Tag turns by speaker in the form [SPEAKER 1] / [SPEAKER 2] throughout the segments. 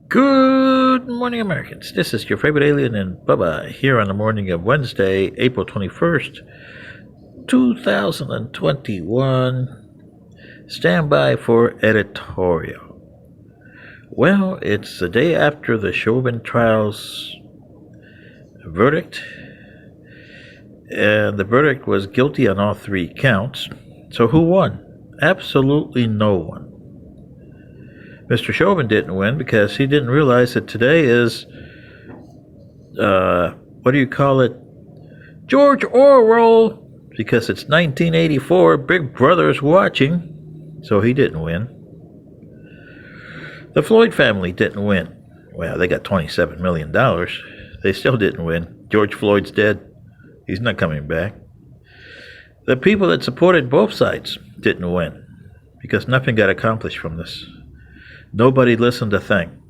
[SPEAKER 1] Good morning, Americans. This is your favorite alien and Bubba here on the morning of Wednesday, April 21st, 2021. Stand by for editorial. Well, it's the day after the Chauvin Trial's verdict, and the verdict was guilty on all three counts. So who won? Absolutely no one. Mr. Chauvin didn't win because he didn't realize that today is, what do you call it? George Orwell, because it's 1984, Big Brother's watching, so he didn't win. The Floyd family didn't win. Well, they got $27 million. They still didn't win. George Floyd's dead. He's not coming back. The people that supported both sides didn't win because nothing got accomplished from this. Nobody listened a thing.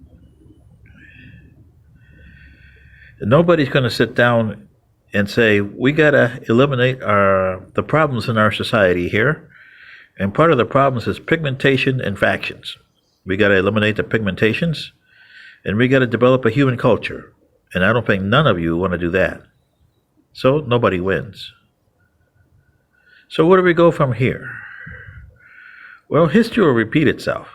[SPEAKER 1] Nobody's going to sit down and say, we got to eliminate the problems in our society here. And part of the problems is pigmentation and factions. We got to eliminate the pigmentations, and we got to develop a human culture. And I don't think none of you want to do that. So nobody wins. So where do we go from here? Well, history will repeat itself.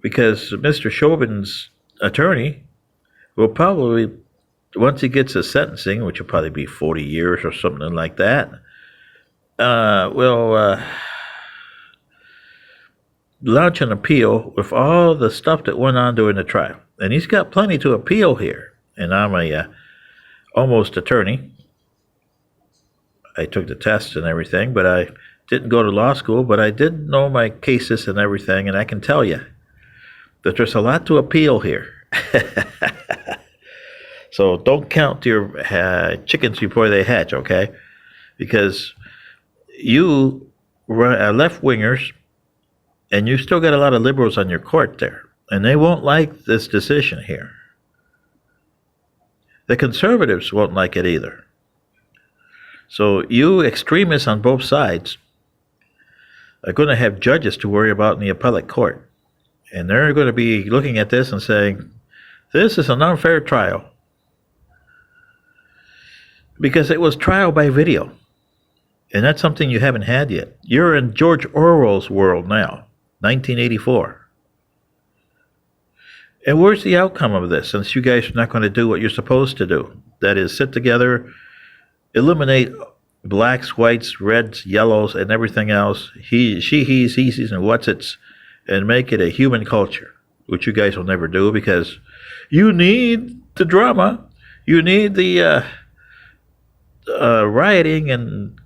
[SPEAKER 1] Because Mr. Chauvin's attorney will probably, once he gets his sentencing, which will probably be 40 years or something like that, will launch an appeal with all the stuff that went on during the trial. And he's got plenty to appeal here. And I'm a almost attorney. I took the test and everything, but I didn't go to law school, but I did know my cases and everything, and I can tell you that there's a lot to appeal here. So don't count your chickens before they hatch, okay? Because you are left-wingers, and you still got a lot of liberals on your court there, and they won't like this decision here. The conservatives won't like it either. So you extremists on both sides are going to have judges to worry about in the appellate court. And they're going to be looking at this and saying, this is an unfair trial. Because it was trial by video. And that's something you haven't had yet. You're in George Orwell's world now, 1984. And where's the outcome of this, since you guys are not going to do what you're supposed to do? That is, sit together, eliminate blacks, whites, reds, yellows, and everything else. He, she, he's, he's, and what's it's, and make it a human culture, which you guys will never do because you need the drama. You need the rioting and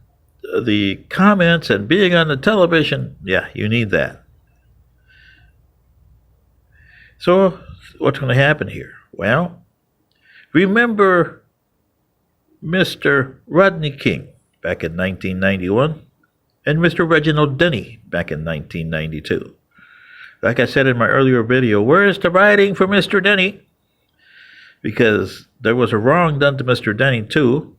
[SPEAKER 1] the comments and being on the television. Yeah, you need that. So what's going to happen here? Well, remember Mr. Rodney King back in 1991 and Mr. Reginald Denny back in 1992. Like I said in my earlier video, where's the writing for Mr. Denny? Because there was a wrong done to Mr. Denny too.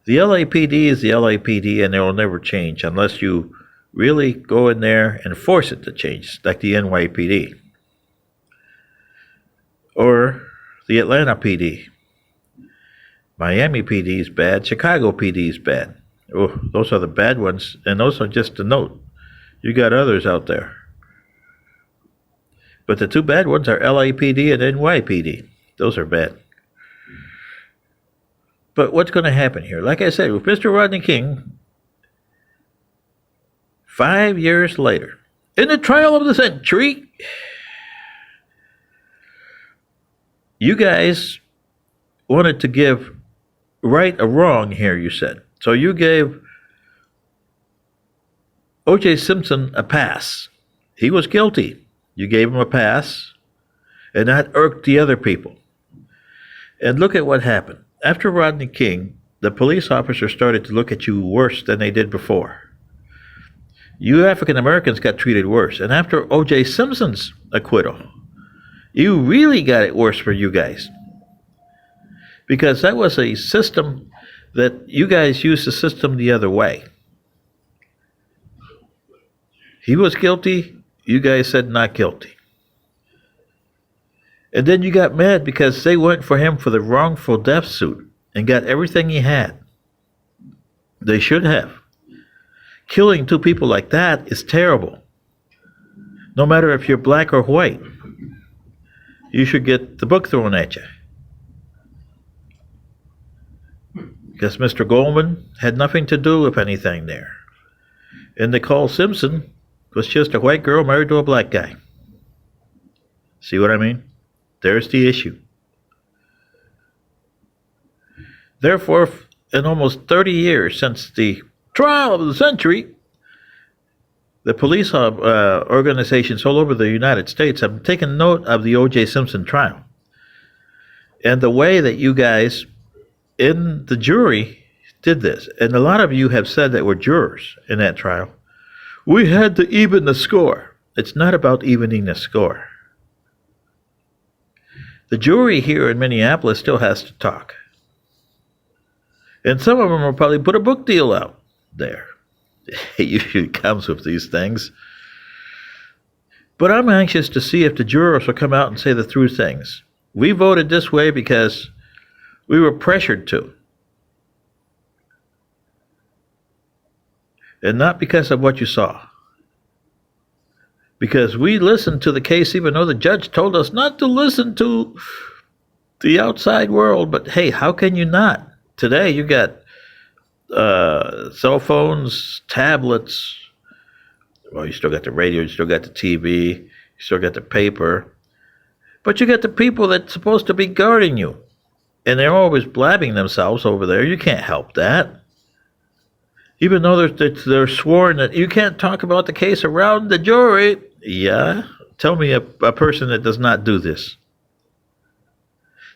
[SPEAKER 1] The LAPD is the LAPD, and they will never change unless you really go in there and force it to change, like the NYPD. Or the Atlanta PD. Miami PD is bad. Chicago PD is bad. Oh, those are the bad ones, and those are just a note. You got others out there. But the two bad ones are LAPD and NYPD. Those are bad. But what's going to happen here? Like I said, with Mr. Rodney King, 5 years later, in the trial of the century, you guys wanted to give right or wrong here, you said. So you gave O.J. Simpson a pass. He was guilty. You gave him a pass, and that irked the other people. And look at what happened. After Rodney King, the police officers started to look at you worse than they did before. You African Americans got treated worse. And after O.J. Simpson's acquittal, you really got it worse for you guys. Because that was a system that you guys used the system the other way. He was guilty, you guys said not guilty. And then you got mad because they went for him for the wrongful death suit and got everything he had. They should have. Killing two people like that is terrible. No matter if you're black or white, you should get the book thrown at you. Because Mr. Goldman had nothing to do with anything there. And Nicole Simpson was just a white girl married to a black guy. See what I mean? There's the issue. Therefore, in almost 30 years since the trial of the century, the police organizations all over the United States have taken note of the O.J. Simpson trial. And the way that you guys in the jury did this. And a lot of you have said that were jurors in that trial. We had to even the score. It's not about evening the score. The jury here in Minneapolis still has to talk. And some of them will probably put a book deal out there. It usually comes with these things. But I'm anxious to see if the jurors will come out and say the true things. We voted this way because we were pressured to. And not because of what you saw. Because we listened to the case even though the judge told us not to listen to the outside world. But hey, how can you not? Today you got cell phones, tablets. Well, you still got the radio, you still got the TV, you still got the paper. But you got the people that's supposed to be guarding you. And they're always blabbing themselves over there. You can't help that. Even though they're sworn that you can't talk about the case around the jury. Yeah? Tell me a person that does not do this.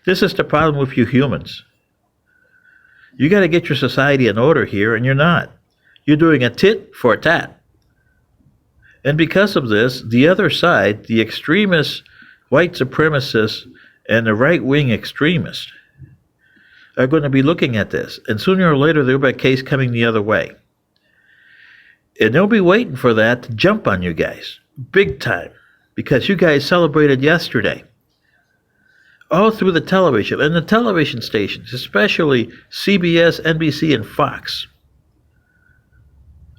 [SPEAKER 1] This is the problem with you humans. You got to get your society in order here, and you're not. You're doing a tit for a tat. And because of this, the other side, the extremists, white supremacists, and the right-wing extremists are going to be looking at this. And sooner or later, there'll be a case coming the other way. And they'll be waiting for that to jump on you guys. Big time. Because you guys celebrated yesterday. All through the television. And the television stations, especially CBS, NBC, and Fox,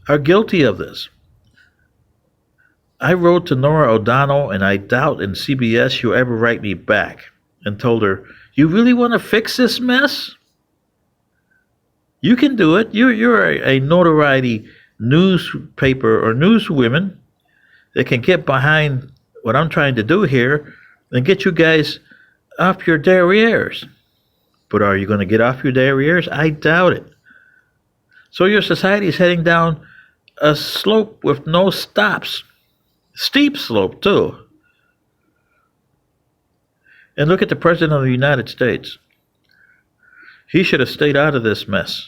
[SPEAKER 1] are guilty of this. I wrote to Nora O'Donnell, and I doubt in CBS she'll ever write me back, and told her, you really want to fix this mess? You can do it. You're a notoriety newspaper or newswomen that can get behind what I'm trying to do here and get you guys off your derrieres. But are you going to get off your derrieres? I doubt it. So your society is heading down a slope with no stops. Steep slope, too. And look at the President of the United States. He should have stayed out of this mess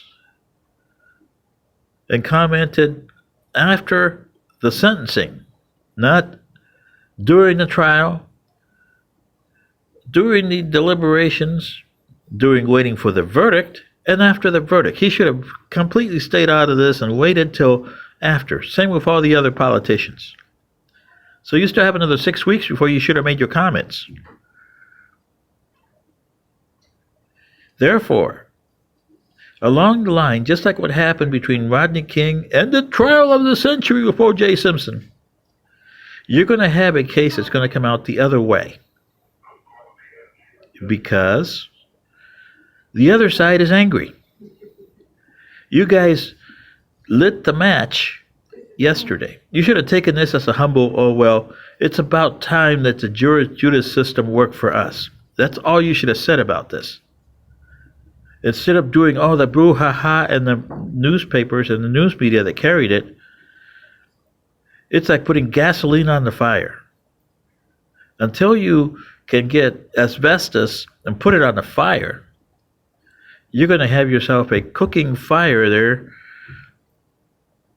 [SPEAKER 1] and commented after the sentencing, not during the trial, during the deliberations, during waiting for the verdict, and after the verdict. He should have completely stayed out of this and waited till after. Same with all the other politicians. So you still have another 6 weeks before you should have made your comments. Therefore, along the line, just like what happened between Rodney King and the trial of the century with O.J. Simpson, you're going to have a case that's going to come out the other way. Because the other side is angry. You guys lit the match yesterday. You should have taken this as a humble, oh, well, it's about time that the Judas system worked for us. That's all you should have said about this. Instead of doing all the brouhaha and the newspapers and the news media that carried it, it's like putting gasoline on the fire. Until you can get asbestos and put it on the fire, you're going to have yourself a cooking fire there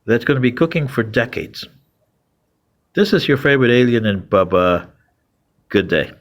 [SPEAKER 1] that's going to be cooking for decades. This is your favorite alien and Bubba. Good day.